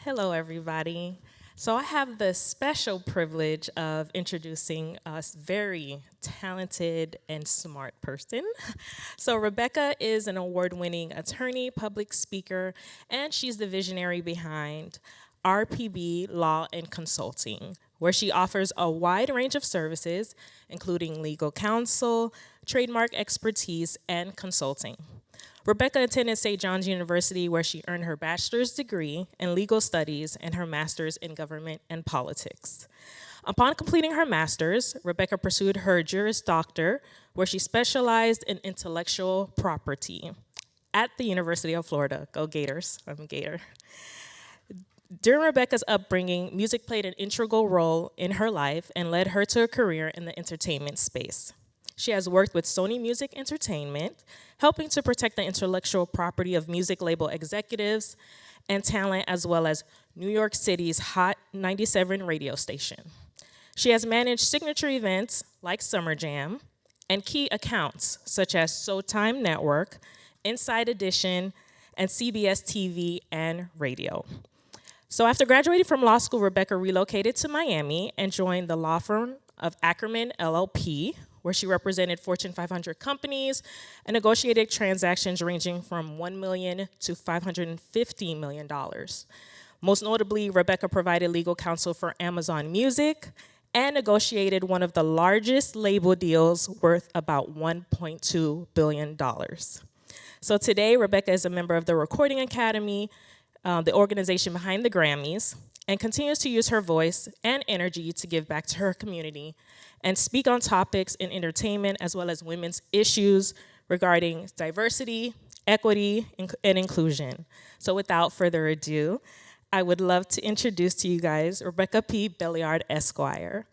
Hello, everybody. So I have the special privilege of introducing a very talented and smart person. So Rebecca is an award-winning attorney, public speaker, and she's the visionary behind RPB Law and Consulting, where she offers a wide range of services, including legal counsel, trademark expertise, and consulting. Rebecca attended St. John's University, where she earned her bachelor's degree in legal studies and her master's in government and politics. Upon completing her master's, Rebecca pursued her Juris Doctor, where she specialized in intellectual property at the University of Florida. Go Gators, I'm a Gator. During Rebecca's upbringing, music played an integral role in her life and led her to a career in the entertainment space. She has worked with Sony Music Entertainment, helping to protect the intellectual property of music label executives and talent, as well as New York City's Hot 97 radio station. She has managed signature events like Summer Jam and key accounts such as Showtime Network, Inside Edition, and CBS TV and radio. So after graduating from law school, Rebecca relocated to Miami and joined the law firm of Ackerman LLP, where she represented Fortune 500 companies and negotiated transactions ranging from $1 million to $550 million. Most notably, Rebecca provided legal counsel for Amazon Music and negotiated one of the largest label deals worth about $1.2 billion. So today, Rebecca is a member of the Recording Academy, the organization behind the Grammys, and continues to use her voice and energy to give back to her community and speak on topics in entertainment as well as women's issues regarding diversity, equity, and inclusion. So without further ado, I would love to introduce to you guys Rebecca P. Beliard, Esquire.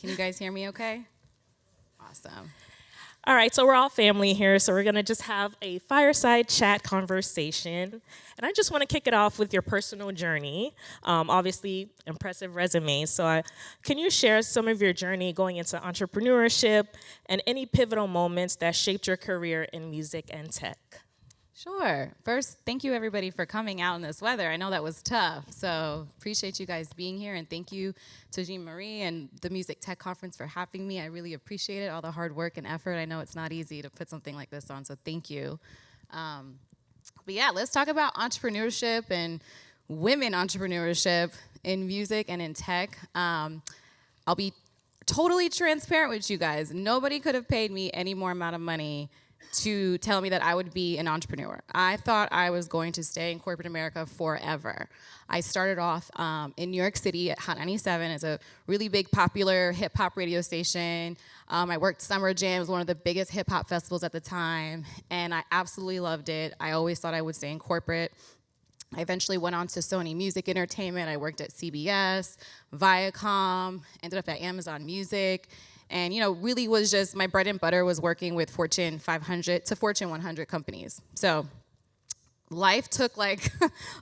Can you guys hear me okay? Awesome. All right, so we're all family here, so we're gonna just have a fireside chat conversation. And I just wanna kick it off with your personal journey. Obviously, impressive resume. So can you share some of your journey going into entrepreneurship and any pivotal moments that shaped your career in music and tech? Sure. First, thank you everybody for coming out in this weather. I know that was tough, so appreciate you guys being here, and thank you to Jean Marie and the Music Tech Conference for having me. I really appreciate it, all the hard work and effort. I know it's not easy to put something like this on, so thank you. But yeah, let's talk about entrepreneurship and women entrepreneurship in music and in tech. I'll be totally transparent with you guys. Nobody could have paid me any more amount of money to tell me that I would be an entrepreneur. I thought I was going to stay in corporate America forever. I started off in New York City at Hot 97 as a really big popular hip hop radio station. I worked Summer Jam, it was one of the biggest hip hop festivals at the time, and I absolutely loved it. I always thought I would stay in corporate. I eventually went on to Sony Music Entertainment. I worked at CBS, Viacom, ended up at Amazon Music. And, really was just my bread and butter was working with Fortune 500 to Fortune 100 companies. So life took like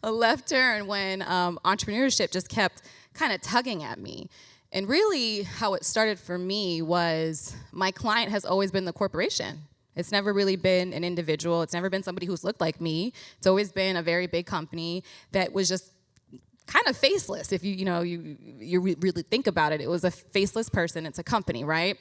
a left turn when entrepreneurship just kept kind of tugging at me. And really how it started for me was my client has always been the corporation. It's never really been an individual. It's never been somebody who's looked like me. It's always been a very big company that was just kind of faceless. If you really think about it, it was a faceless person. It's a company, right?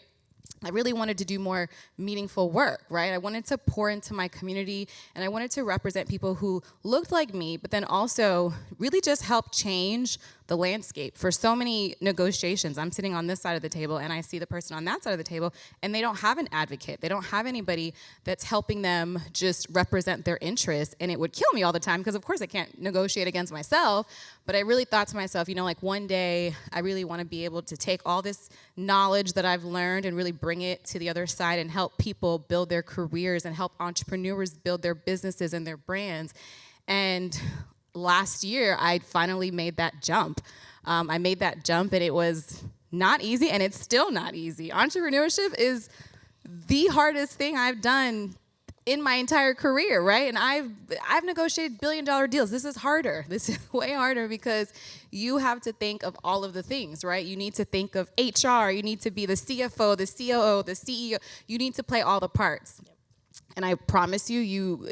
I really wanted to do more meaningful work, right? I wanted to pour into my community, and I wanted to represent people who looked like me, but then also really just help change the landscape. For so many negotiations, I'm sitting on this side of the table, and I see the person on that side of the table, and they don't have an advocate. They don't have anybody that's helping them just represent their interests, and it would kill me all the time, because of course I can't negotiate against myself, but I really thought to myself, one day I really want to be able to take all this knowledge that I've learned and really bring it to the other side and help people build their careers and help entrepreneurs build their businesses and their brands. And last year, I finally made that jump. I made that jump, and it was not easy, and it's still not easy. Entrepreneurship is the hardest thing I've done in my entire career, right? And I've negotiated billion-dollar deals. This is harder. This is way harder because you have to think of all of the things, right? You need to think of HR. You need to be the CFO, the COO, the CEO. You need to play all the parts. Yep. And I promise you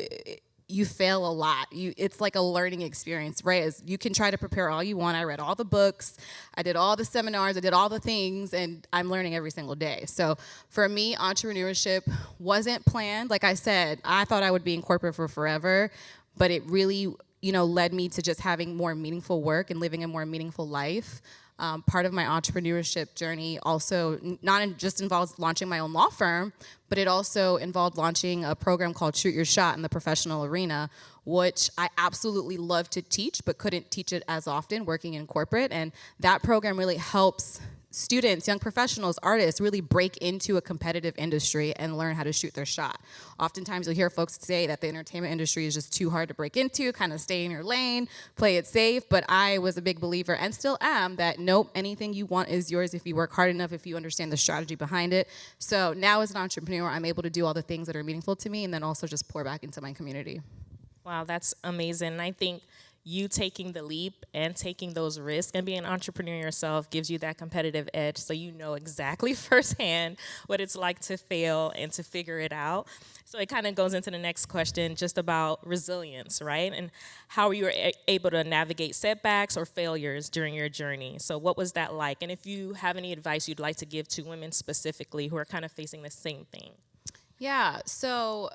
fail a lot. It's like a learning experience, right? As you can try to prepare all you want. I read all the books, I did all the seminars, I did all the things, and I'm learning every single day. So for me, entrepreneurship wasn't planned. Like I said, I thought I would be in corporate for forever, but it really, led me to just having more meaningful work and living a more meaningful life. Part of my entrepreneurship journey also not just involves launching my own law firm, but it also involved launching a program called Shoot Your Shot in the professional arena, which I absolutely love to teach, but couldn't teach it as often working in corporate. And that program really helps students, young professionals, artists really break into a competitive industry and learn how to shoot their shot. Oftentimes you'll hear folks say that the entertainment industry is just too hard to break into, kind of stay in your lane, play it safe, but I was a big believer and still am that nope, anything you want is yours if you work hard enough, if you understand the strategy behind it. So now as an entrepreneur, I'm able to do all the things that are meaningful to me and then also just pour back into my community. Wow, that's amazing. And I think you taking the leap and taking those risks and being an entrepreneur yourself gives you that competitive edge, so you know exactly firsthand what it's like to fail and to figure it out. So it kind of goes into the next question just about resilience, right? And how you were able to navigate setbacks or failures during your journey. So what was that like? And if you have any advice you'd like to give to women specifically who are kind of facing the same thing. Yeah, so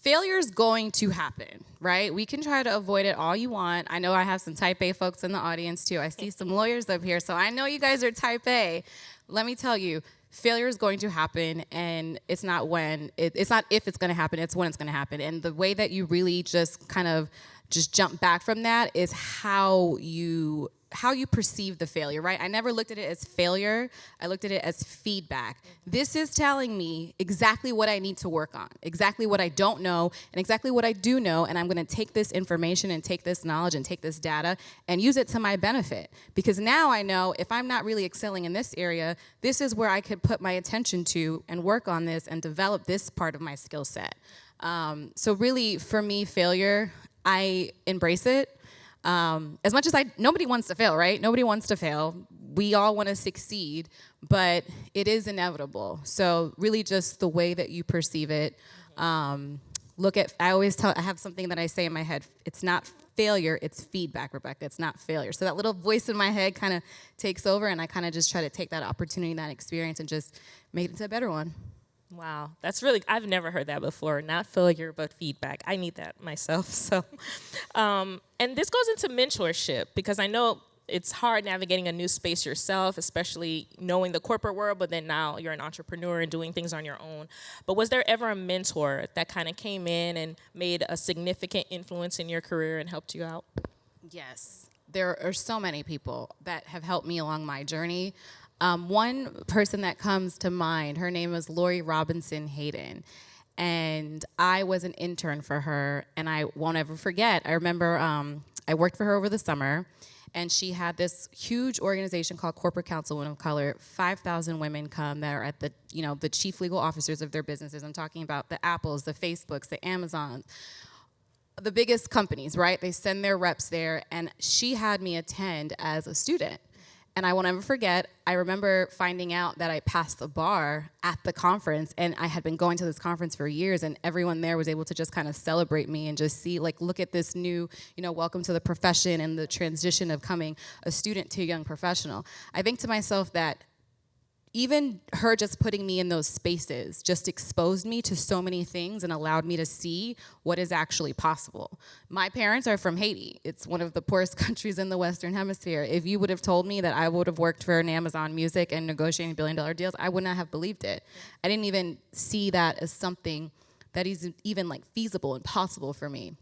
failure is going to happen, right? We can try to avoid it all you want. I know I have some type A folks in the audience too. I see some lawyers up here, so I know you guys are type A. Let me tell you, failure is going to happen, and it's not it's not if it's going to happen, it's when it's going to happen. And the way that you really just kind of just jump back from that is how you perceive the failure, right? I never looked at it as failure. I looked at it as feedback. This is telling me exactly what I need to work on, exactly what I don't know, and exactly what I do know, and I'm going to take this information and take this knowledge and take this data and use it to my benefit. Because now I know if I'm not really excelling in this area, this is where I could put my attention to and work on this and develop this part of my skill set. So really, for me, failure, I embrace it. As much as nobody wants to fail, right? Nobody wants to fail. We all want to succeed, but it is inevitable. So really just the way that you perceive it. I have something that I say in my head, it's not failure, it's feedback, Rebecca. It's not failure. So that little voice in my head kind of takes over, and I kind of just try to take that opportunity, that experience, and just make it into a better one. Wow, I've never heard that before. Not failure, but feedback. I need that myself. So, and this goes into mentorship, because I know it's hard navigating a new space yourself, especially knowing the corporate world, but then now you're an entrepreneur and doing things on your own. But was there ever a mentor that kind of came in and made a significant influence in your career and helped you out? Yes, there are so many people that have helped me along my journey. One person that comes to mind, her name is Lori Robinson Hayden, and I was an intern for her, and I won't ever forget. I remember I worked for her over the summer, and she had this huge organization called Corporate Council Women of Color. 5,000 women come that are at the chief legal officers of their businesses. I'm talking about the Apples, the Facebooks, the Amazons, the biggest companies, right? They send their reps there, and she had me attend as a student. And I won't ever forget, I remember finding out that I passed the bar at the conference, and I had been going to this conference for years, and everyone there was able to just kind of celebrate me and just see, look at this new, welcome to the profession and the transition of coming a student to a young professional. I think to myself that even her just putting me in those spaces just exposed me to so many things and allowed me to see what is actually possible. My parents are from Haiti. It's one of the poorest countries in the Western Hemisphere. If you would have told me that I would have worked for an Amazon Music and negotiating billion-dollar deals, I would not have believed it. I didn't even see that as something that is even feasible and possible for me.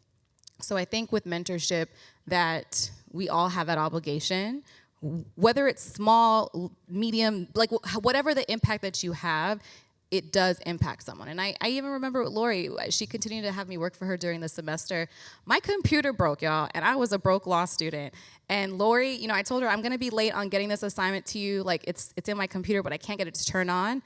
So I think with mentorship that we all have that obligation, whether it's small, medium, whatever the impact that you have, it does impact someone. And I even remember with Lori, she continued to have me work for her during the semester. My computer broke, y'all, and I was a broke law student. And Lori, I told her, I'm going to be late on getting this assignment to you. It's in my computer, but I can't get it to turn on.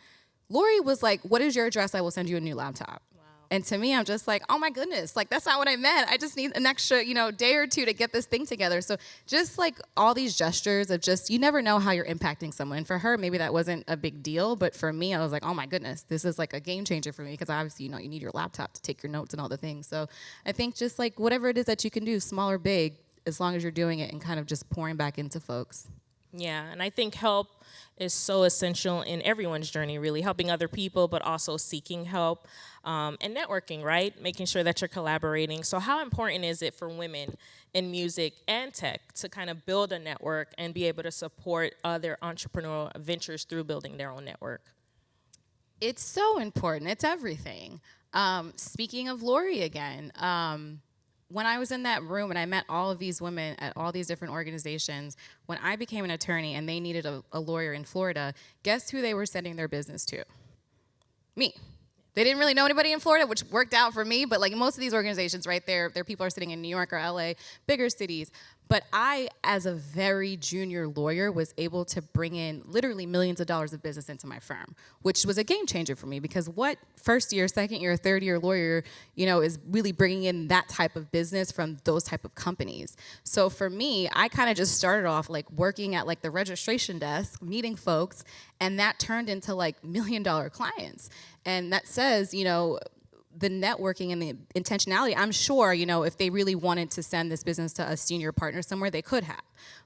Lori was like, what is your address? I will send you a new laptop. Wow. And to me, I'm just like, oh my goodness, like that's not what I meant. I just need an extra, day or two to get this thing together. So just like all these gestures of just, you never know how you're impacting someone. And for her, maybe that wasn't a big deal. But for me, I was like, oh my goodness, this is like a game changer for me, because obviously, you need your laptop to take your notes and all the things. So I think just like whatever it is that you can do, small or big, as long as you're doing it and kind of just pouring back into folks. Yeah, and I think help is so essential in everyone's journey, really, helping other people, but also seeking help and networking, right? Making sure that you're collaborating. So how important is it for women in music and tech to kind of build a network and be able to support their entrepreneurial ventures through building their own network? It's so important. It's everything. Speaking of Lori again, when I was in that room and I met all of these women at all these different organizations, when I became an attorney and they needed a lawyer in Florida, guess who they were sending their business to? Me. They didn't really know anybody in Florida, which worked out for me, but like most of these organizations, right, their people are sitting in New York or LA, bigger cities. But I, as a very junior lawyer, was able to bring in literally millions of dollars of business into my firm, which was a game changer for me, because what first year, second year, third year lawyer, is really bringing in that type of business from those type of companies. So for me, I kind of just started off like working at like the registration desk, meeting folks, and that turned into like $1 million clients. And that says, the networking and the intentionality, I'm sure, if they really wanted to send this business to a senior partner somewhere, they could have.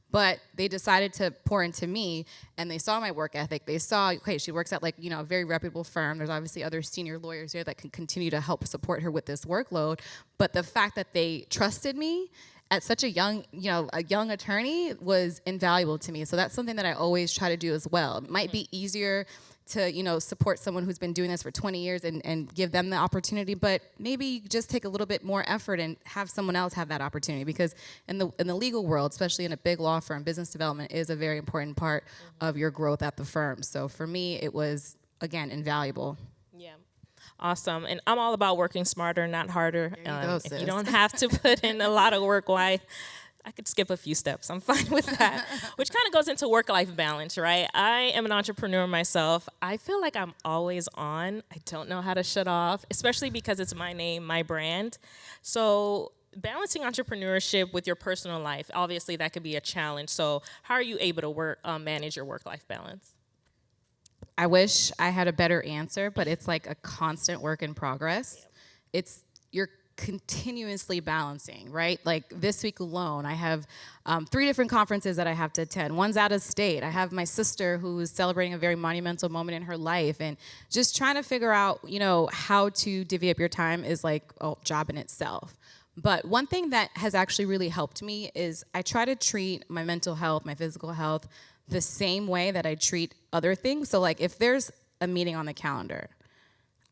But they decided to pour into me, and they saw my work ethic. They saw, okay, she works at like, a very reputable firm. There's obviously other senior lawyers here that can continue to help support her with this workload. But the fact that they trusted me at such a young attorney was invaluable to me. So that's something that I always try to do as well. It might be easier to, support someone who's been doing this for 20 years and give them the opportunity, but maybe just take a little bit more effort and have someone else have that opportunity, because in the legal world, especially in a big law firm, business development is a very important part of your growth at the firm. So for me, it was, again, invaluable. Yeah. Awesome. And I'm all about working smarter, not harder. Go, if you don't have to put in a lot of work, why? I could skip a few steps. I'm fine with that. Which kind of goes into work-life balance, right? I am an entrepreneur myself. I feel like I'm always on. I don't know how to shut off, especially because it's my name, my brand. So balancing entrepreneurship with your personal life, obviously that could be a challenge. So how are you able to manage your work-life balance? I wish I had a better answer, but it's like a constant work in progress. Yep. You're continuously balancing, right? Like this week alone, I have 3 different conferences that I have to attend. One's out of state. I have my sister who's celebrating a very monumental moment in her life, and just trying to figure out, how to divvy up your time is like a job in itself. But one thing that has actually really helped me is I try to treat my mental health, my physical health, the same way that I treat other things. So like if there's a meeting on the calendar,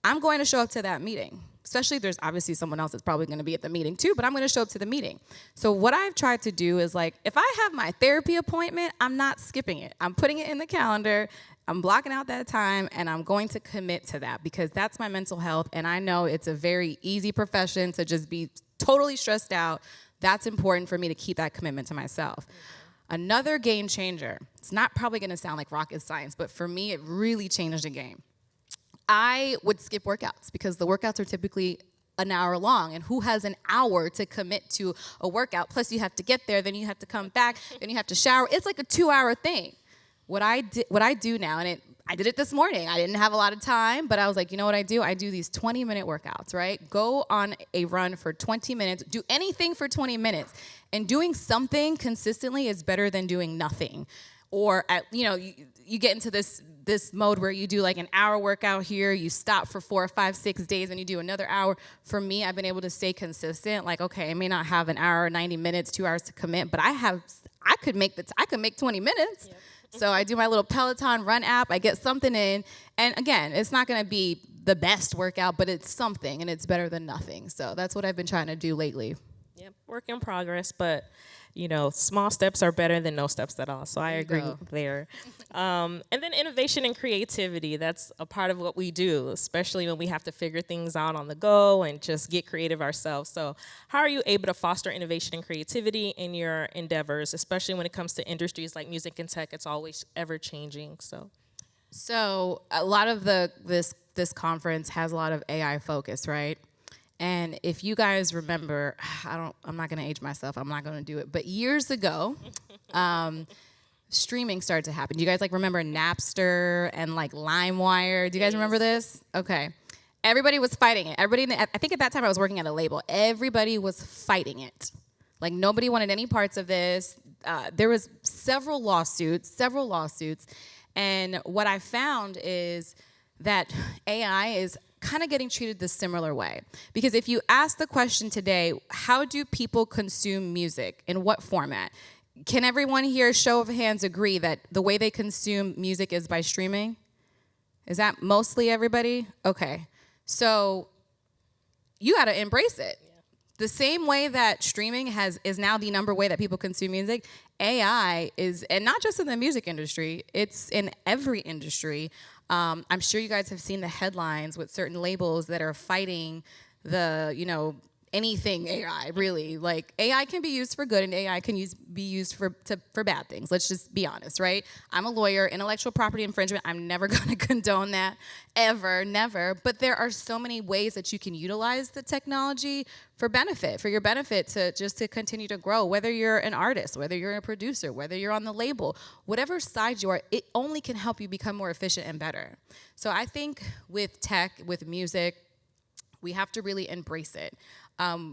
I'm going to show up to that meeting. Especially if there's obviously someone else that's probably going to be at the meeting too, but I'm going to show up to the meeting. So what I've tried to do is like, if I have my therapy appointment, I'm not skipping it. I'm putting it in the calendar. I'm blocking out that time, and I'm going to commit to that, because that's my mental health. And I know it's a very easy profession to just be totally stressed out. That's important for me to keep that commitment to myself. Another game changer, it's not probably going to sound like rocket science, but for me, it really changed the game. I would skip workouts, because the workouts are typically an hour long, and who has an hour to commit to a workout? Plus you have to get there, then you have to come back, then you have to shower. It's like a 2-hour thing. What I do now, and I did it this morning. I didn't have a lot of time, but I was like, you know what I do? I do these 20-minute workouts, right? Go on a run for 20 minutes, do anything for 20 minutes. And doing something consistently is better than doing nothing. Or, you get into this mode where you do like an hour workout here, you stop for 4 or 5, 6 days, and you do another hour. For me, I've been able to stay consistent. Like, okay, I may not have an hour, 90 minutes, 2 hours to commit, but I could make 20 minutes. Yep. So I do my little Peloton run app. I get something in. And again, it's not going to be the best workout, but it's something, and it's better than nothing. So that's what I've been trying to do lately. Yep, work in progress, but small steps are better than no steps at all. So I agree there. And then innovation and creativity, that's a part of what we do, especially when we have to figure things out on the go and just get creative ourselves. So how are you able to foster innovation and creativity in your endeavors, especially when it comes to industries like music and tech? It's always ever changing. So So a lot of this conference has a lot of AI focus, right? And if you guys remember, I'm not gonna age myself. I'm not gonna do it. But years ago, streaming started to happen. Do you guys like remember Napster and like LimeWire? Do you guys remember this? Okay. Everybody was fighting it. I think at that time I was working at a label. Everybody was fighting it. Like nobody wanted any parts of this. There was several lawsuits. And what I found is that AI is kind of getting treated the similar way. Because if you ask the question today, how do people consume music? In what format? Can everyone here, show of hands, agree that the way they consume music is by streaming? Is that mostly everybody? Okay. So you got to embrace it. Yeah. The same way that streaming is now the number way that people consume music, AI is, and not just in the music industry, it's in every industry. I'm sure you guys have seen the headlines with certain labels that are fighting anything AI, really. Like, AI can be used for good and AI can be used for bad things. Let's just be honest, right? I'm a lawyer. Intellectual property infringement, I'm never going to condone that, ever, never. But there are so many ways that you can utilize the technology for your benefit to continue to grow, whether you're an artist, whether you're a producer, whether you're on the label, whatever side you are, it only can help you become more efficient and better. So I think with tech, with music, we have to really embrace it.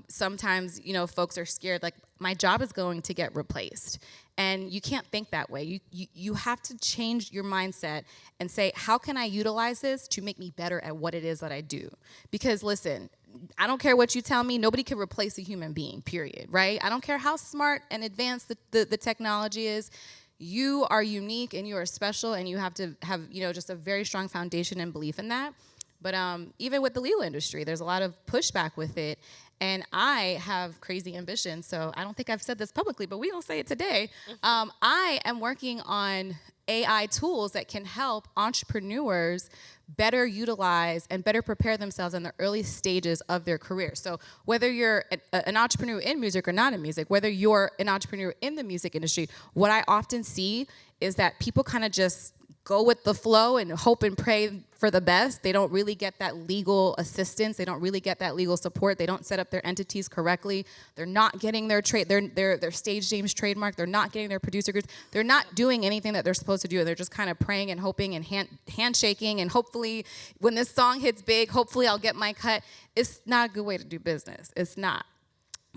Sometimes, folks are scared, like, my job is going to get replaced. And you can't think that way. You have to change your mindset and say, how can I utilize this to make me better at what it is that I do? Because listen, I don't care what you tell me, nobody can replace a human being, period, right? I don't care how smart and advanced the technology is. You are unique and you are special, and you have to have, just a very strong foundation and belief in that. But even with the legal industry, there's a lot of pushback with it. And I have crazy ambitions, so I don't think I've said this publicly, but we don't say it today. I am working on AI tools that can help entrepreneurs better utilize and better prepare themselves in the early stages of their career. So whether you're an entrepreneur in music or not in music, whether you're an entrepreneur in the music industry, what I often see is that people kind of just go with the flow and hope and pray for the best. They don't really get that legal assistance. They don't really get that legal support. They don't set up their entities correctly. They're not getting their stage names trademark. They're not getting their producer groups. They're not doing anything that they're supposed to do. They're just kind of praying and hoping and handshaking, and hopefully when this song hits big, hopefully I'll get my cut. It's not a good way to do business. It's not.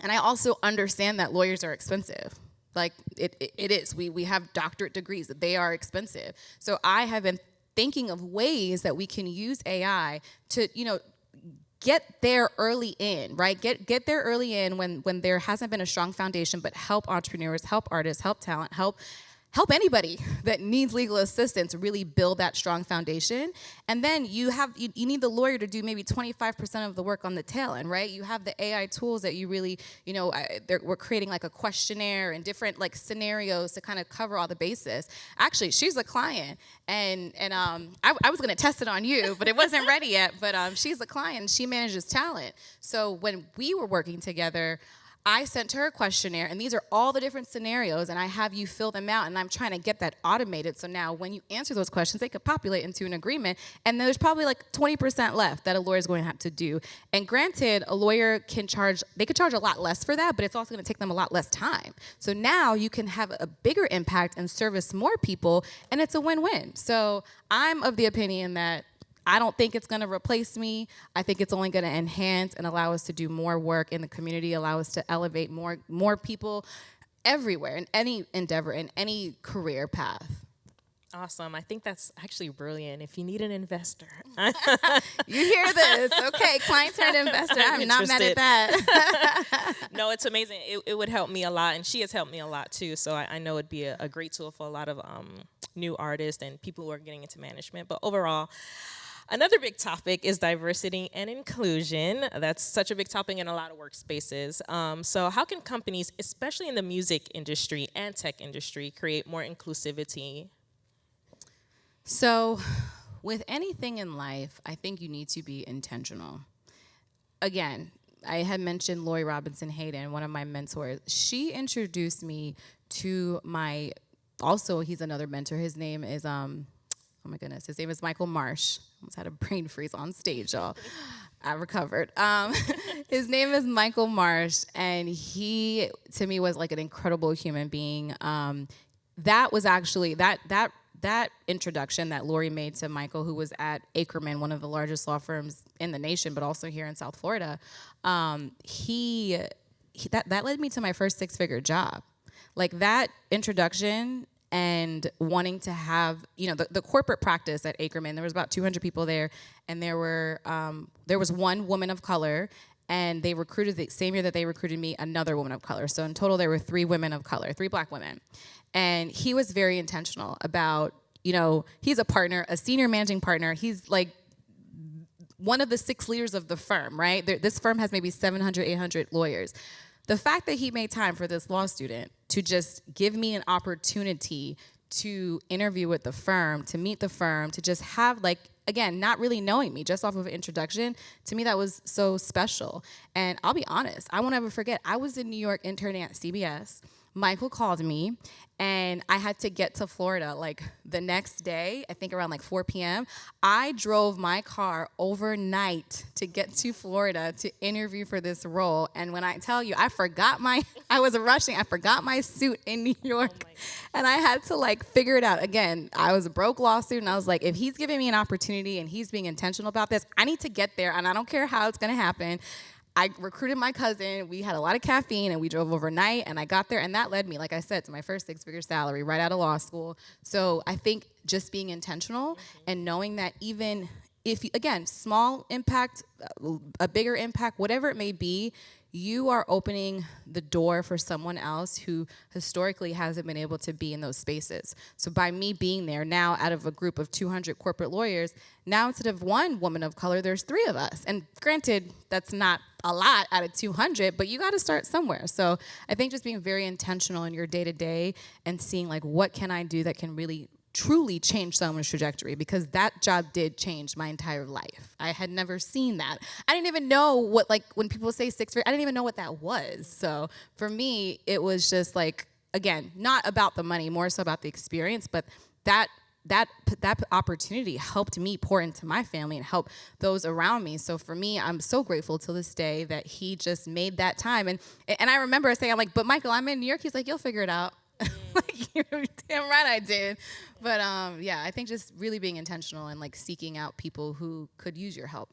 And I also understand that lawyers are expensive. Like, it is. We have doctorate degrees. They are expensive. So I have been thinking of ways that we can use AI to, get there early in, right? Get there early in when there hasn't been a strong foundation, but help entrepreneurs, help artists, help talent, help anybody that needs legal assistance really build that strong foundation. And then you need the lawyer to do maybe 25% of the work on the tail end, right? You have the AI tools that you really, we're creating like a questionnaire and different like scenarios to kind of cover all the bases. Actually, she's a client, and I was gonna test it on you, but it wasn't ready yet. But she's a client, she manages talent. So when we were working together, I sent her a questionnaire, and these are all the different scenarios, and I have you fill them out, and I'm trying to get that automated. So now when you answer those questions, they could populate into an agreement, and then there's probably like 20% left that a lawyer is going to have to do. And granted, a lawyer could charge a lot less for that, but it's also going to take them a lot less time. So now you can have a bigger impact and service more people, and it's a win-win. So I'm of the opinion that I don't think it's going to replace me. I think it's only going to enhance and allow us to do more work in the community, allow us to elevate more people everywhere, in any endeavor, in any career path. Awesome. I think that's actually brilliant. If you need an investor. You hear this. Okay, client turned investor. I'm not mad at that. No, it's amazing. It would help me a lot, and she has helped me a lot too. So I know it'd be a great tool for a lot of new artists and people who are getting into management. But overall, another big topic is diversity and inclusion. That's such a big topic in a lot of workspaces. So how can companies, especially in the music industry and tech industry, create more inclusivity? So with anything in life, I think you need to be intentional. Again, I had mentioned Lori Robinson Hayden, one of my mentors. She introduced me to he's another mentor. His name is Oh my goodness, his name is Michael Marsh. Almost had a brain freeze on stage, y'all. I recovered. His name is Michael Marsh, and he, to me, was like an incredible human being. That was actually, that introduction that Lori made to Michael, who was at Ackerman, one of the largest law firms in the nation, but also here in South Florida, that led me to my first six-figure job. Like that introduction and wanting to have, the corporate practice at Ackerman, there was about 200 people there, and there was one woman of color, and they recruited, the same year that they recruited me, another woman of color. So in total, there were 3 women of color, 3 black women. And he was very intentional about, he's a partner, a senior managing partner. He's like one of the 6 leaders of the firm, right? This firm has maybe 700, 800 lawyers. The fact that he made time for this law student to just give me an opportunity to interview with the firm, to meet the firm, to just have, like, again, not really knowing me, just off of an introduction, to me that was so special. And I'll be honest, I won't ever forget, I was in New York interning at CBS. Michael called me, and I had to get to Florida like the next day, I think around like 4 p.m. I drove my car overnight to get to Florida to interview for this role. And when I tell you, I was rushing, I forgot my suit in New York. And I had to like figure it out. Again, I was a broke law student. I was like, if he's giving me an opportunity and he's being intentional about this, I need to get there, and I don't care how it's gonna happen. I recruited my cousin. We had a lot of caffeine, and we drove overnight, and I got there, and that led me, like I said, to my first 6-figure salary right out of law school. So I think just being intentional and knowing that even if, again, small impact, a bigger impact, whatever it may be, you are opening the door for someone else who historically hasn't been able to be in those spaces. So by me being there now, out of a group of 200 corporate lawyers, now instead of 1 woman of color, there's 3 of us. And granted, that's not a lot out of 200, but you got to start somewhere. So I think just being very intentional in your day-to-day and seeing, like, what can I do that can really truly change someone's trajectory, because that job did change my entire life. I had never seen that. I didn't even know what, like, when people say 6-figure, I didn't even know what that was. So for me, it was just like, again, not about the money, more so about the experience, but that opportunity helped me pour into my family and help those around me. So for me, I'm so grateful to this day that he just made that time. And I remember saying, I'm like, but Michael, I'm in New York. He's like, you'll figure it out. Like, you're damn right I did. But yeah, I think just really being intentional and like seeking out people who could use your help.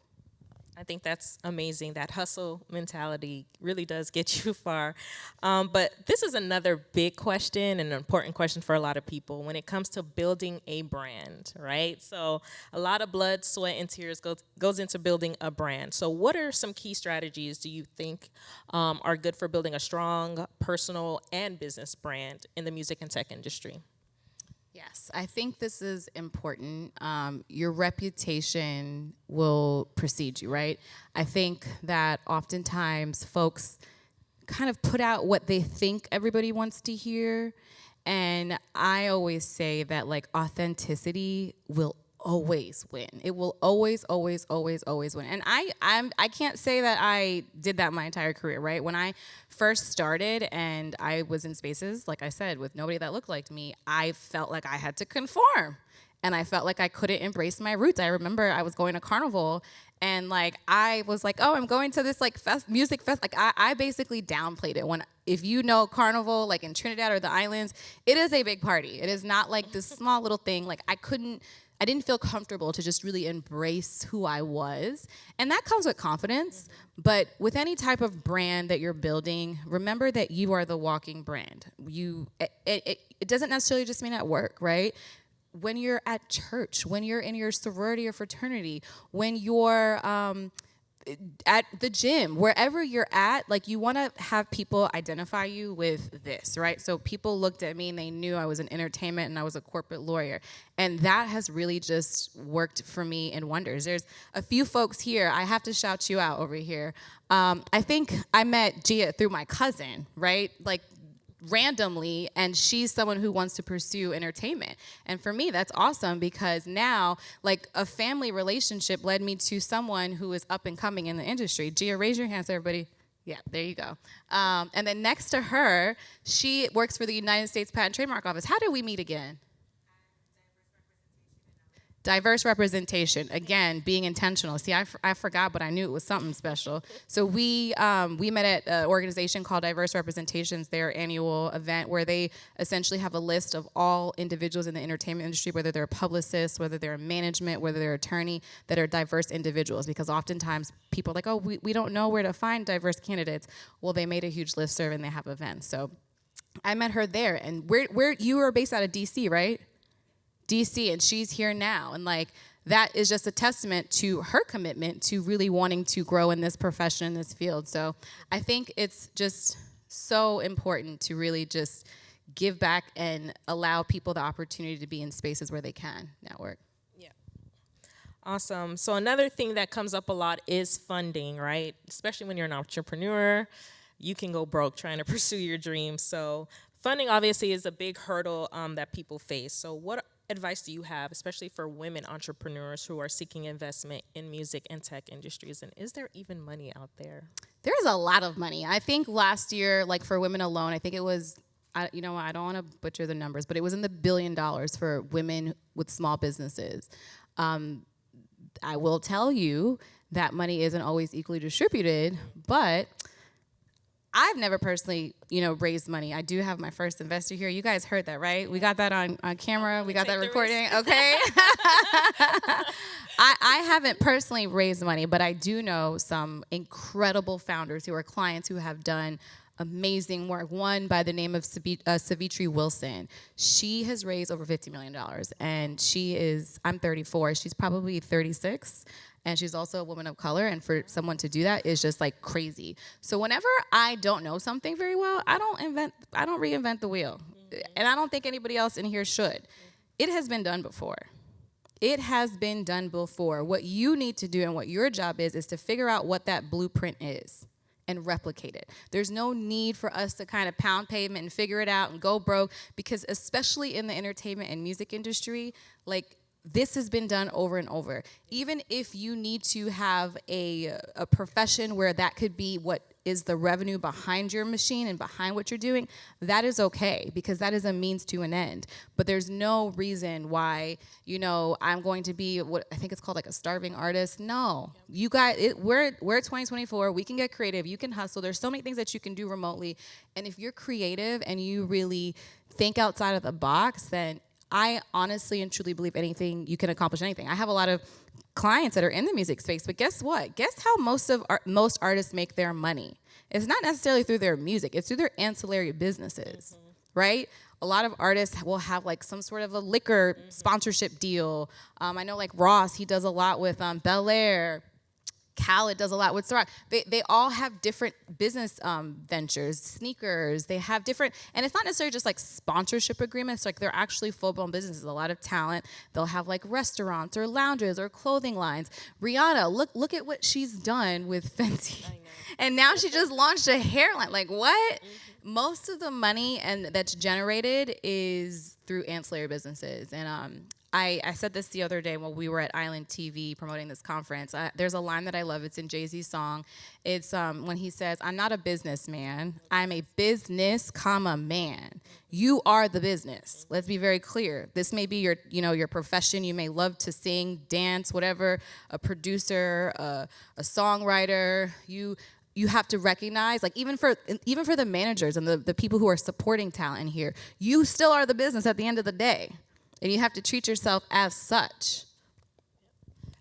I think that's amazing. That hustle mentality really does get you far. But this is another big question and an important question for a lot of people when it comes to building a brand, right? So a lot of blood, sweat, and tears goes into building a brand. So what are some key strategies do you think are good for building a strong personal and business brand in the music and tech industry? Yes, I think this is important. Your reputation will precede you, right? I think that oftentimes folks kind of put out what they think everybody wants to hear. And I always say that, like, authenticity will always win. It will always, always, always, always win. And I can't say that I did that my entire career, right? When I first started and I was in spaces, like I said, with nobody that looked like me, I felt like I had to conform. And I felt like I couldn't embrace my roots. I remember I was going to Carnival, and like I was like, oh, I'm going to this like music fest. Like I basically downplayed it. If you know Carnival, like in Trinidad or the islands, it is a big party. It is not like this small little thing. Like I didn't feel comfortable to just really embrace who I was. And that comes with confidence. But with any type of brand that you're building, remember that you are the walking brand. It doesn't necessarily just mean at work, right? When you're at church, when you're in your sorority or fraternity, when you're at the gym, wherever you're at, like, you want to have people identify you with this, right? So people looked at me and they knew I was in entertainment and I was a corporate lawyer. And that has really just worked for me in wonders. There's a few folks here, I have to shout you out over here. I think I met Gia through my cousin, right? Like, randomly, and she's someone who wants to pursue entertainment. And for me, that's awesome, because now, like, a family relationship led me to someone who is up and coming in the industry. Gia, raise your hands, everybody. Yeah, there you go. And then next to her, she works for the United States Patent and Trademark Office. How did we meet again? Diverse representation, again, being intentional. See, I forgot, but I knew it was something special. So we met at an organization called Diverse Representations, their annual event, where they essentially have a list of all individuals in the entertainment industry, whether they're publicists, whether they're in management, whether they're attorney, that are diverse individuals. Because oftentimes people are like, oh, we don't know where to find diverse candidates. Well, they made a huge listserv and they have events. So I met her there. And where you are based out of DC, right? DC, and she's here now. And like, that is just a testament to her commitment to really wanting to grow in this profession, in this field. So I think it's just so important to really just give back and allow people the opportunity to be in spaces where they can network. Yeah. Awesome. So another thing that comes up a lot is funding, right? Especially when you're an entrepreneur, you can go broke trying to pursue your dreams. So funding obviously is a big hurdle that people face. So what advice do you have, especially for women entrepreneurs who are seeking investment in music and tech industries? And is there even money out there? There's a lot of money. I think last year, like for women alone, I think it was, I don't want to butcher the numbers, but it was in the $1 billion for women with small businesses. I will tell you that money isn't always equally distributed, but I've never personally, raised money. I do have my first investor here. You guys heard that, right? We got that on camera. We got that recording. Okay. I haven't personally raised money, but I do know some incredible founders who are clients who have done amazing work. One by the name of Savitri Wilson. She has raised over $50 million. And I'm 34. She's probably 36. And she's also a woman of color, and for someone to do that is just like crazy. So whenever I don't know something very well, I don't reinvent the wheel. And I don't think anybody else in here should. It has been done before. It has been done before. What you need to do and what your job is to figure out what that blueprint is and replicate it. There's no need for us to kind of pound pavement and figure it out and go broke, because especially in the entertainment and music industry, like, this has been done over and over. Even if you need to have a profession where that could be what is the revenue behind your machine and behind what you're doing, that is okay, because that is a means to an end. But there's no reason why, I'm going to be what I think it's called like a starving artist. No, you guys, we're 2024. We can get creative. You can hustle. There's so many things that you can do remotely. And if you're creative and you really think outside of the box, then I honestly and truly believe you can accomplish anything. I have a lot of clients that are in the music space, but guess what? Guess how most artists make their money? It's not necessarily through their music. It's through their ancillary businesses, right? A lot of artists will have like some sort of a liquor sponsorship deal. I know like Ross, he does a lot with Belair. Khaled does a lot with Ciroc. They all have different business ventures, sneakers. They have different, and it's not necessarily just like sponsorship agreements. Like, they're actually full-blown businesses. A lot of talent. They'll have like restaurants or lounges or clothing lines. Rihanna, look at what she's done with Fenty, and now she just launched a hairline. Like, what? Most of the money that's generated is through ancillary businesses, and I said this the other day when we were at Island TV promoting this conference. There's a line that I love. It's in Jay-Z's song. It's when he says, "I'm not a businessman. I'm a business, man. You are the business." Let's be very clear. This may be your profession. You may love to sing, dance, whatever. A producer, a songwriter. You have to recognize, like, even for the managers and the people who are supporting talent in here, you still are the business at the end of the day. And you have to treat yourself as such.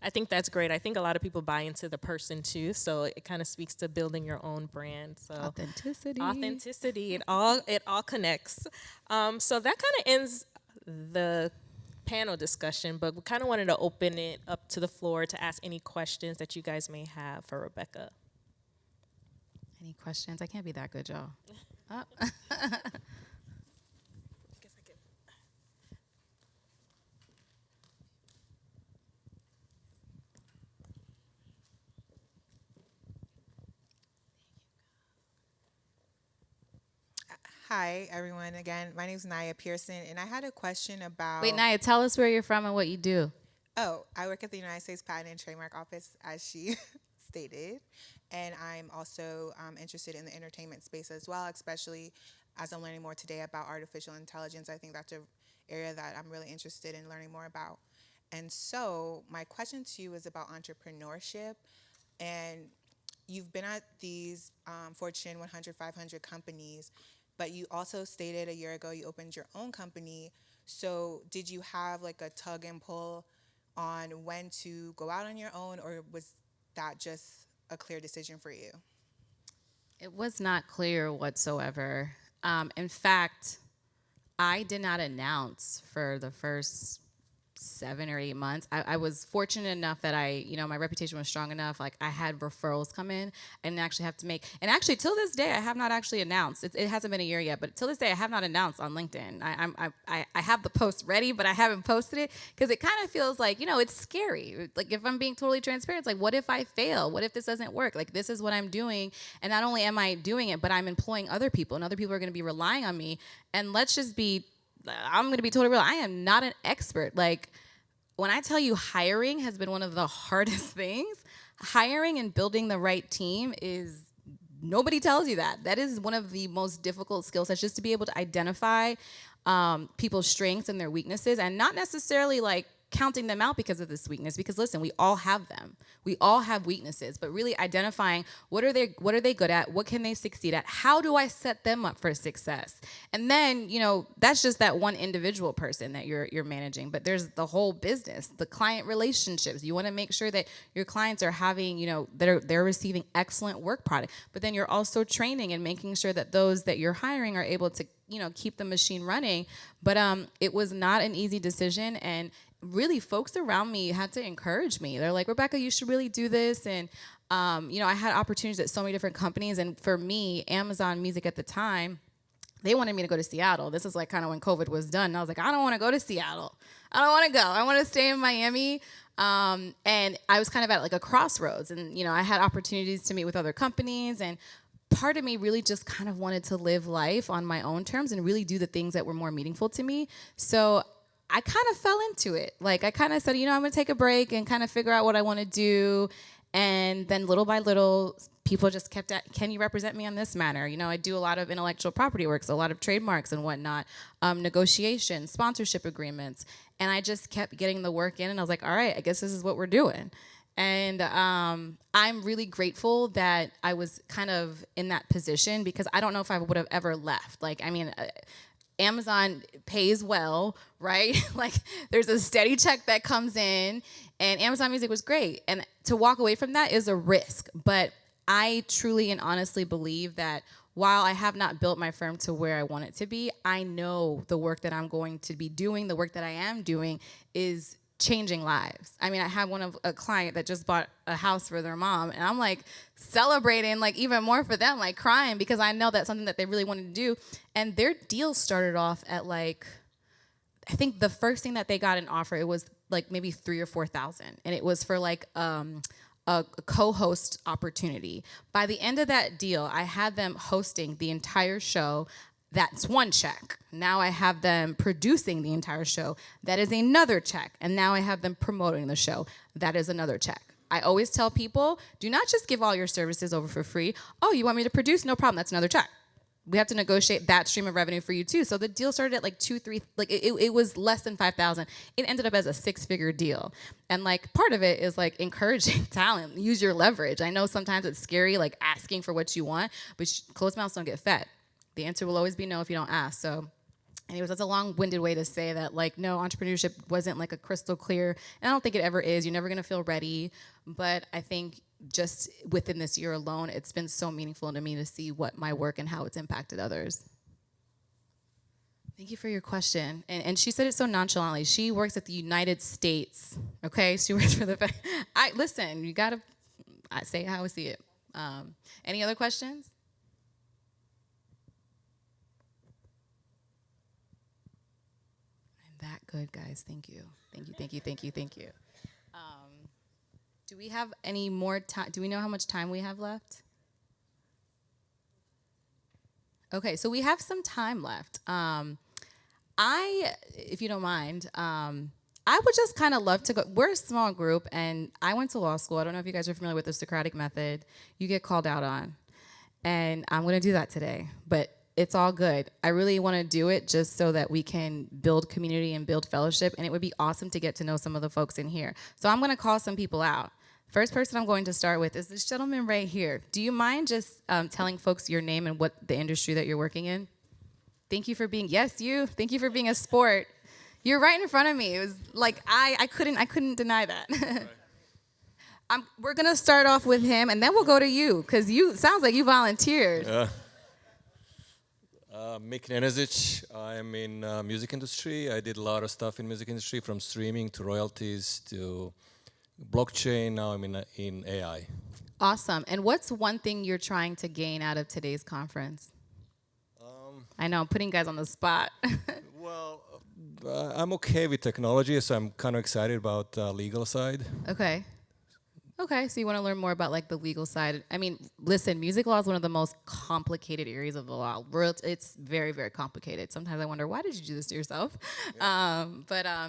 I think that's great. I think a lot of people buy into the person too, so it kind of speaks to building your own brand. So authenticity. It all connects. So that kind of ends the panel discussion, but we kind of wanted to open it up to the floor to ask any questions that you guys may have for Rebecca. Any questions? I can't be that good, y'all. Oh. Hi, everyone. Again, my name is Naya Pearson, and I had a question about... Wait, Naya, tell us where you're from and what you do. Oh, I work at the United States Patent and Trademark Office, as she stated, and I'm also interested in the entertainment space as well, especially as I'm learning more today about artificial intelligence. I think that's an area that I'm really interested in learning more about. And so my question to you is about entrepreneurship. And you've been at these Fortune 100, 500 companies, but you also stated a year ago you opened your own company. So did you have like a tug and pull on when to go out on your own, or was that just a clear decision for you? It was not clear whatsoever. In fact, I did not announce for the first 7 or 8 months. I was fortunate enough that my reputation was strong enough. Like I had referrals come in. I didn't actually have to make, and actually till this day, I have not actually announced. It hasn't been a year yet, but till this day, I have not announced on LinkedIn. I have the post ready, but I haven't posted it because it kind of feels like, it's scary. Like if I'm being totally transparent, it's like, what if I fail? What if this doesn't work? Like this is what I'm doing. And not only am I doing it, but I'm employing other people and other people are going to be relying on me. And I'm going to be totally real. I am not an expert. Like, when I tell you hiring has been one of the hardest things, hiring and building the right team nobody tells you that. That is one of the most difficult skill sets, just to be able to identify people's strengths and their weaknesses, and not necessarily like counting them out because of this weakness, because listen, we all have them. We all have weaknesses, but really identifying what are they good at? What can they succeed at? How do I set them up for success? And then, that's just that one individual person that you're managing, but there's the whole business, the client relationships. You want to make sure that your clients are having, they're receiving excellent work product, but then you're also training and making sure that those that you're hiring are able to, keep the machine running. But it was not an easy decision, and really folks around me had to encourage me. They're like, Rebecca, you should really do this. And, I had opportunities at so many different companies. And for me, Amazon Music at the time, they wanted me to go to Seattle. This is like kind of when COVID was done. And I was like, I don't want to go to Seattle. I don't want to go. I want to stay in Miami. And I was kind of at like a crossroads. And, I had opportunities to meet with other companies. And part of me really just kind of wanted to live life on my own terms and really do the things that were more meaningful to me. So I kind of fell into it. Like I kind of said, I'm going to take a break and kind of figure out what I want to do. And then little by little, people just kept at, can you represent me on this matter? I do a lot of intellectual property work, so a lot of trademarks and whatnot, negotiation, sponsorship agreements. And I just kept getting the work in, and I was like, all right, I guess this is what we're doing. And I'm really grateful that I was kind of in that position, because I don't know if I would have ever left. Like, Amazon pays well, right? Like there's a steady check that comes in, and Amazon Music was great. And to walk away from that is a risk. But I truly and honestly believe that while I have not built my firm to where I want it to be, I know the work that I'm going to be doing, the work that I am doing is changing lives. I have a client that just bought a house for their mom, and I'm like celebrating like even more for them, like crying, because I know that's something that they really wanted to do. And their deal started off at like, I think the first thing that they got an offer, it was like maybe 3,000 or 4,000, and it was for like a co-host opportunity. By the end of that deal, I had them hosting the entire show. That's one check. Now I have them producing the entire show. That is another check. And now I have them promoting the show. That is another check. I always tell people, do not just give all your services over for free. Oh, you want me to produce? No problem. That's another check. We have to negotiate that stream of revenue for you too. So the deal started at like 2, 3, like it was less than 5,000. It ended up as a 6-figure deal. And like part of it is like encouraging talent, use your leverage. I know sometimes it's scary, like asking for what you want, but closed mouths don't get fed. The answer will always be no if you don't ask. So anyways, that's a long-winded way to say that, like, no, entrepreneurship wasn't like a crystal clear, and I don't think it ever is. You're never going to feel ready. But I think just within this year alone, it's been so meaningful to me to see what my work and how it's impacted others. Thank you for your question. And she said it so nonchalantly. She works at the United States, okay? She works for the... Listen, you got to say how I see it. Any other questions? That good, guys. Thank you. Thank you. Do we have any more time? Do we know how much time we have left? Okay, so we have some time left. If you don't mind, I would just kind of love to go. We're a small group, and I went to law school. I don't know if you guys are familiar with the Socratic method. You get called out on, and I'm going to do that today. But it's all good. I really want to do it just so that we can build community and build fellowship, and it would be awesome to get to know some of the folks in here. So I'm going to call some people out. First person I'm going to start with is this gentleman right here. Do you mind just telling folks your name and what the industry that you're working in? Thank you for being, yes, you. Thank you for being a sport. You're right in front of me. It was like, I couldn't deny that. We're going to start off with him, and then we'll go to you, because sounds like you volunteered. Mick Nenezic. I'm in music industry. I did a lot of stuff in music industry, from streaming to royalties to blockchain. Now I'm in AI. Awesome. And what's one thing you're trying to gain out of today's conference? I know, I'm putting guys on the spot. Well, I'm okay with technology, so I'm kind of excited about legal side. Okay. Okay, so you want to learn more about like the legal side. I mean, listen, music law is one of the most complicated areas of the law. It's very, very complicated. Sometimes I wonder, why did you do this to yourself? Yeah.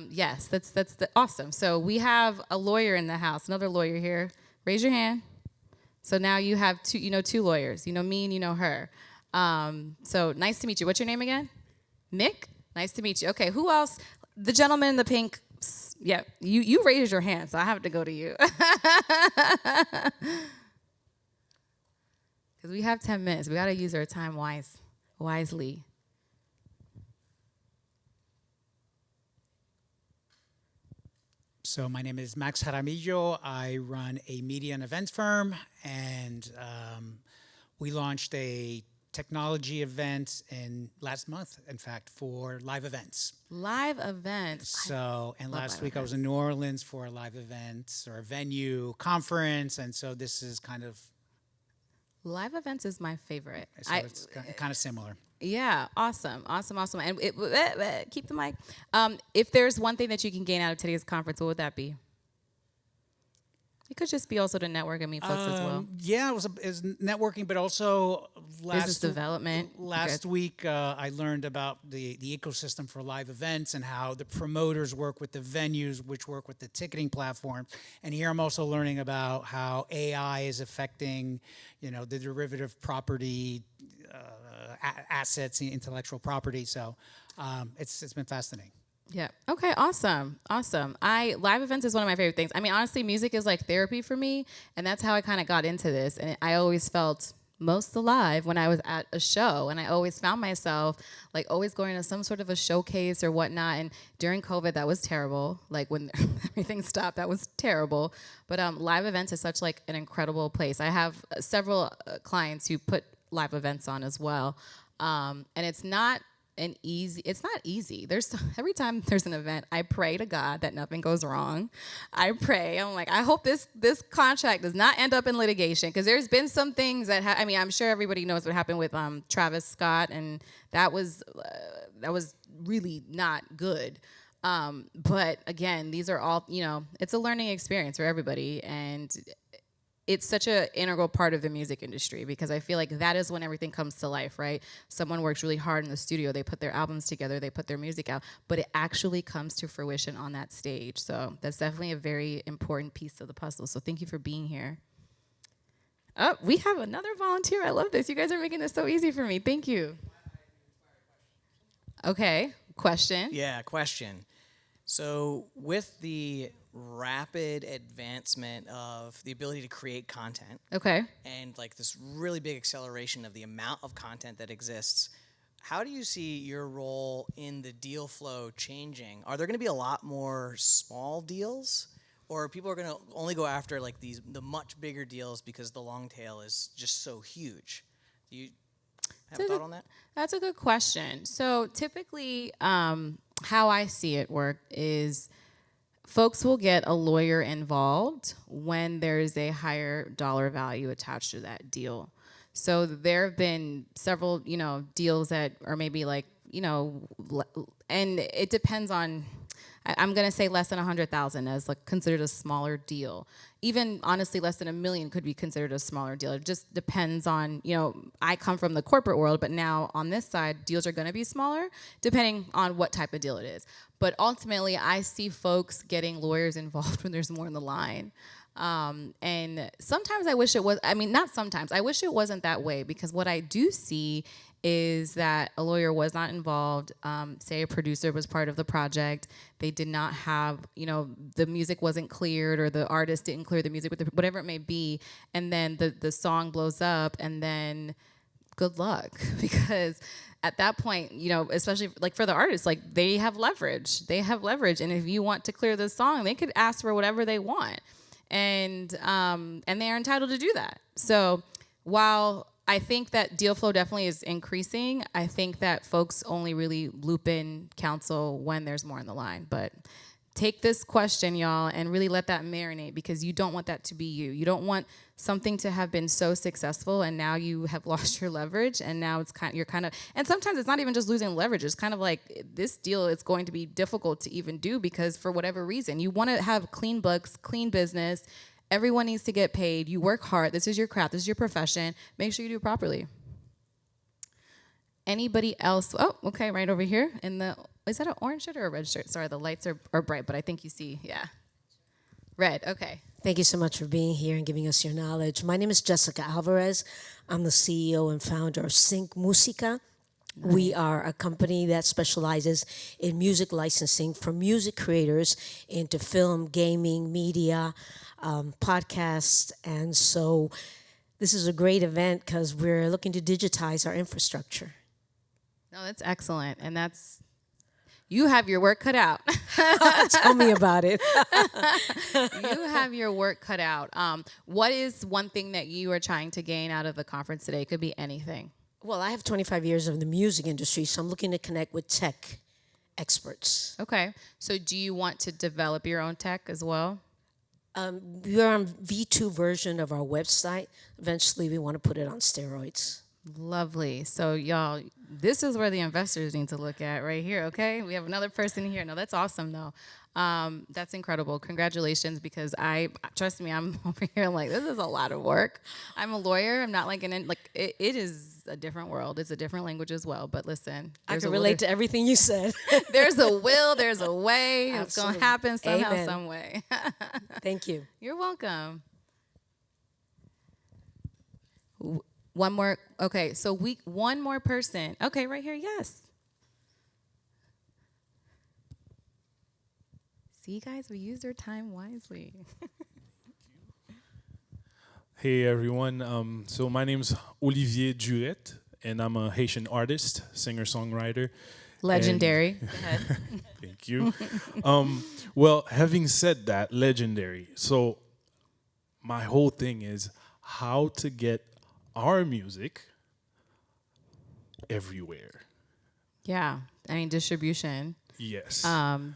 Yes, that's awesome. So we have a lawyer in the house, another lawyer here. Raise your hand. So now you have two lawyers. You know me and you know her. So nice to meet you. What's your name again? Mick? Nice to meet you. Okay, who else? The gentleman in the pink. Yeah, you raised your hand, so I have to go to you. Because we have 10 minutes. We got to use our time wisely. So my name is Max Jaramillo. I run a media and events firm, and we launched a technology event last month, in fact, for live events. Live events. So, and last week I was in New Orleans for a live event or a venue conference, and so this is kind of... Live events is my favorite. So it's kind of similar. Yeah, awesome. And keep the mic. If there's one thing that you can gain out of today's conference, what would that be? It could just be also to network and meet folks as well. Yeah, it was networking, but also business development. Last week, I learned about the ecosystem for live events and how the promoters work with the venues, which work with the ticketing platform. And here I'm also learning about how AI is affecting, the derivative property assets, intellectual property. So it's been fascinating. Yeah. Okay. Awesome. Live events is one of my favorite things. I mean, honestly, music is like therapy for me, and that's how I kind of got into this. And I always felt most alive when I was at a show, and I always found myself like always going to some sort of a showcase or whatnot. And during COVID, that was terrible. Like when everything stopped, that was terrible. But live events is such like an incredible place. I have several clients who put live events on as well, and it's not easy. Every time there's an event, I pray to God that nothing goes wrong. I'm like, I hope this contract does not end up in litigation, because there's been some things that I'm sure everybody knows what happened with Travis Scott, and that was really not good. But again, these are all, it's a learning experience for everybody, and it's such an integral part of the music industry, because I feel like that is when everything comes to life, right? Someone works really hard in the studio, they put their albums together, they put their music out, but it actually comes to fruition on that stage. So that's definitely a very important piece of the puzzle. So thank you for being here. Oh, we have another volunteer. I love this. You guys are making this so easy for me. Thank you. Okay, question. Yeah, question. So with the rapid advancement of the ability to create content, okay, and like this really big acceleration of the amount of content that exists, how do you see your role in the deal flow changing? Are there going to be a lot more small deals, or people are going to only go after like the much bigger deals because the long tail is just so huge? Do you have a thought on that? That's a good question. So typically, how I see it work is folks will get a lawyer involved when there's a higher dollar value attached to that deal. So there have been several, deals that are maybe like, and it depends on, I'm going to say less than 100,000 as like considered a smaller deal. Even honestly, less than $1 million could be considered a smaller deal. It just depends on, I come from the corporate world, but now on this side, deals are going to be smaller depending on what type of deal it is. But ultimately, I see folks getting lawyers involved when there's more in the line. And sometimes I wish it was, I mean, not sometimes, I wish it wasn't that way, because what I do see is that a lawyer was not involved. Say a producer was part of the project. They did not have, the music wasn't cleared, or the artist didn't clear the music, whatever it may be. And then the song blows up, and then good luck. Because at that point, especially like for the artists, like they have leverage. And if you want to clear the song, they could ask for whatever they want. And they are entitled to do that. So while I think that deal flow definitely is increasing, I think that folks only really loop in counsel when there's more on the line. But take this question, y'all, and really let that marinate, because you don't want that to be you. You don't want something to have been so successful and now you have lost your leverage, and now you're kind of, and sometimes it's not even just losing leverage. It's kind of like this deal is going to be difficult to even do, because for whatever reason, you want to have clean books, clean business. Everyone needs to get paid. You work hard. This is your craft. This is your profession. Make sure you do it properly. Anybody else? Oh, okay, right over here. Is that an orange shirt or a red shirt? Sorry, the lights are bright, but I think you see, yeah. Red, okay. Thank you so much for being here and giving us your knowledge. My name is Jessica Alvarez. I'm the CEO and founder of Sync Musica. We are a company that specializes in music licensing for music creators into film, gaming, media, podcasts. And so this is a great event because we're looking to digitize our infrastructure. No, that's excellent. And you have your work cut out. Tell me about it. You have your work cut out. What is one thing that you are trying to gain out of the conference today? It could be anything. Well, I have 25 years of the music industry, so I'm looking to connect with tech experts. Okay. So do you want to develop your own tech as well? We're on V2 version of our website. Eventually, we want to put it on steroids. Lovely. So y'all, this is where the investors need to look at right here, okay? We have another person here. No, that's awesome though. That's incredible. Congratulations, because trust me, I'm over here like, this is a lot of work. I'm a lawyer. I'm not like it is a different world. It's a different language as well. But listen, I can relate to everything you said. There's a will, there's a way. It's going to happen somehow, Amen. some way. Thank you. You're welcome. One more. Okay, so one more person. Okay, right here, yes. See, guys, we use our time wisely. Hey, everyone. So my name's Olivier Duret, and I'm a Haitian artist, singer-songwriter. Legendary. Go ahead. Thank you. Well, having said that, legendary. So my whole thing is how to get our music everywhere. Yeah, I mean, distribution. Yes.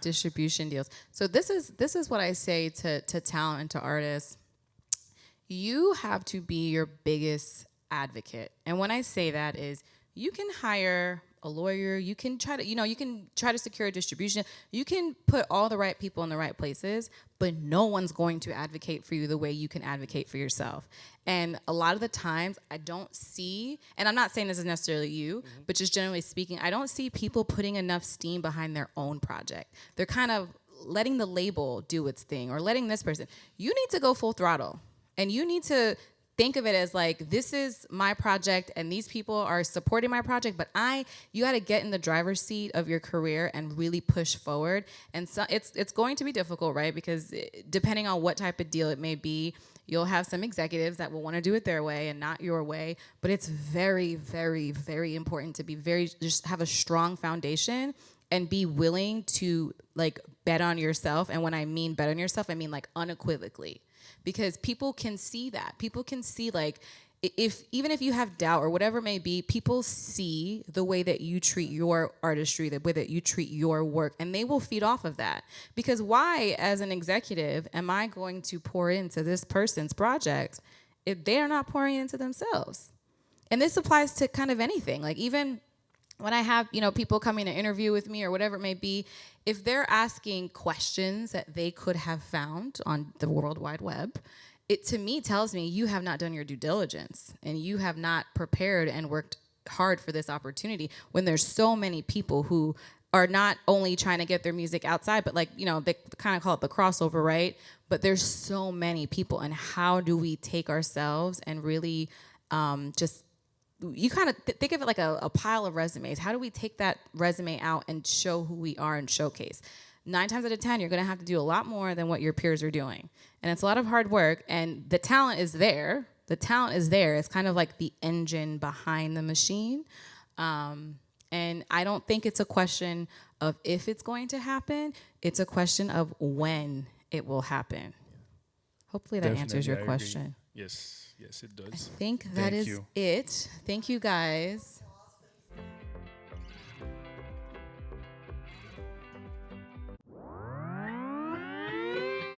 Distribution deals. So this is what I say to talent and to artists. You have to be your biggest advocate. And when I say that is, you can hire a lawyer, you can try to secure a distribution, you can put all the right people in the right places, but no one's going to advocate for you the way you can advocate for yourself. And a lot of the times I don't see, and I'm not saying this is necessarily you, but just generally speaking, I don't see people putting enough steam behind their own project. They're kind of letting the label do its thing, or letting this person. You need to go full throttle, and you need to think of it as like, this is my project and these people are supporting my project, but you got to get in the driver's seat of your career and really push forward. And so it's going to be difficult, right? Because depending on what type of deal it may be, you'll have some executives that will want to do it their way and not your way. But it's very, very, very important to just have a strong foundation and be willing to like bet on yourself. And when I mean bet on yourself, I mean like unequivocally. Because people can see that. People can see, like, even if you have doubt or whatever it may be, people see the way that you treat your artistry, the way that you treat your work, and they will feed off of that. Because why, as an executive, am I going to pour into this person's project if they are not pouring into themselves? And this applies to kind of anything. Like, even when I have, people coming to interview with me or whatever it may be, if they're asking questions that they could have found on the World Wide Web, it to me tells me you have not done your due diligence and you have not prepared and worked hard for this opportunity, when there's so many people who are not only trying to get their music outside, but like, you know, they kind of call it the crossover, right? But there's so many people, and how do we take ourselves and really just, you kind of think of it like a pile of resumes. How do we take that resume out and show who we are and showcase? 9 times out of 10, you're gonna have to do a lot more than what your peers are doing. And it's a lot of hard work, and the talent is there. The talent is there. It's kind of like the engine behind the machine. And I don't think it's a question of if it's going to happen. It's a question of when it will happen. Hopefully that answers your Definitely, I agree. question. Yes, it does. I think that Thank is you. it. Thank you, guys.